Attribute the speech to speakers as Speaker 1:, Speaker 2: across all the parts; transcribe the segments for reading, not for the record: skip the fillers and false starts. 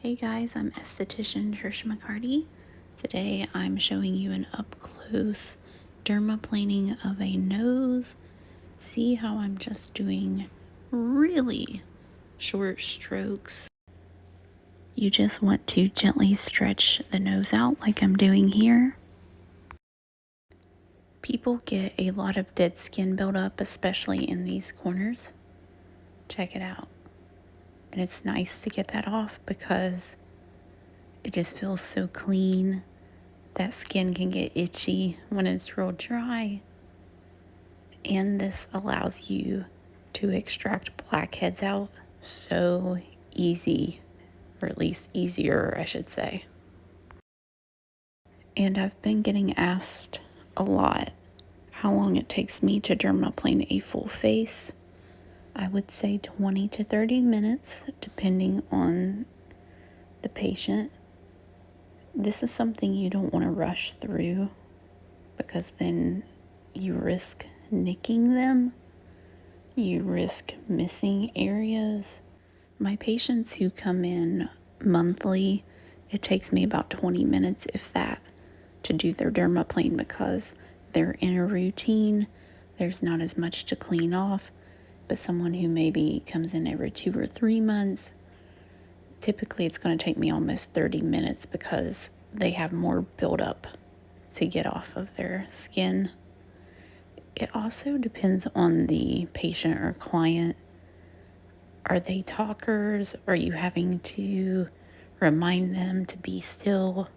Speaker 1: Hey guys, I'm Esthetician Trisha McCarty. Today I'm showing you an up-close dermaplaning of a nose. See how I'm just doing really short strokes. You just want to gently stretch the nose out like I'm doing here. People get a lot of dead skin buildup, especially in these corners. Check it out. And it's nice to get that off because it just feels so clean. That skin can get itchy when it's real dry. And this allows you to extract blackheads out so easy, or at least easier, I should say. And I've been getting asked a lot how long it takes me to dermaplane a full face. I would say 20 to 30 minutes, depending on the patient. This is something you don't want to rush through because then you risk nicking them. You risk missing areas. My patients who come in monthly, it takes me about 20 minutes, if that, to do their dermaplane because they're in a routine. There's not as much to clean off. But someone who maybe comes in every 2 or 3 months, typically it's going to take me almost 30 minutes because they have more buildup to get off of their skin. It also depends on the patient or client. Are they talkers? Are you having to remind them to be still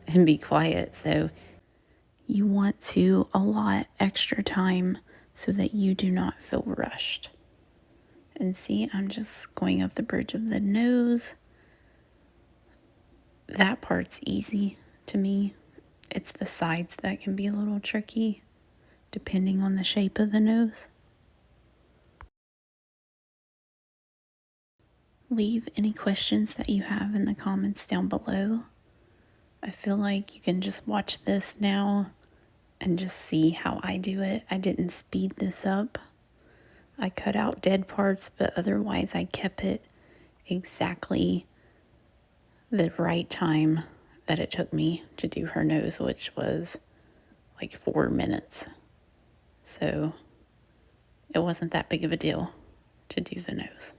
Speaker 1: and be quiet? So you want to allot extra time so that you do not feel rushed. And see, I'm just going up the bridge of the nose. That part's easy to me. It's the sides that can be a little tricky depending on the shape of the nose. Leave any questions that you have in the comments down below. I feel like you can just watch this now and just see how I do it. I didn't speed this up. I cut out dead parts, but otherwise I kept it exactly the right time that it took me to do her nose, which was like 4 minutes. So it wasn't that big of a deal to do the nose.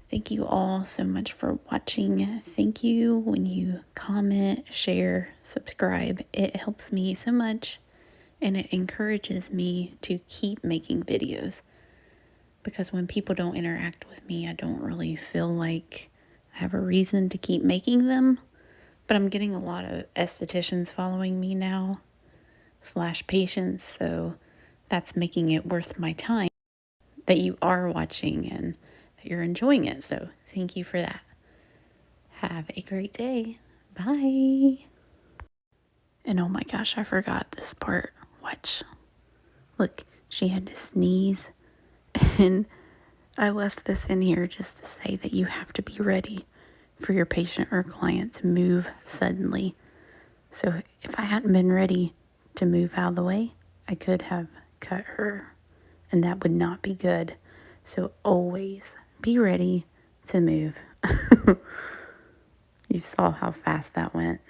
Speaker 1: Thank you all so much for watching. Thank you when you comment, share, subscribe. It helps me so much and it encourages me to keep making videos. Because when people don't interact with me, I don't really feel like I have a reason to keep making them. But I'm getting a lot of estheticians following me now, / patients, so that's making it worth my time that you are watching and that you're enjoying it. So thank you for that. Have a great day. Bye. And oh my gosh, I forgot this part. Watch. Look, she had to sneeze. And I left this in here just to say that you have to be ready for your patient or client to move suddenly. So if I hadn't been ready to move out of the way, I could have cut her. And that would not be good. So always be ready to move. You saw how fast that went.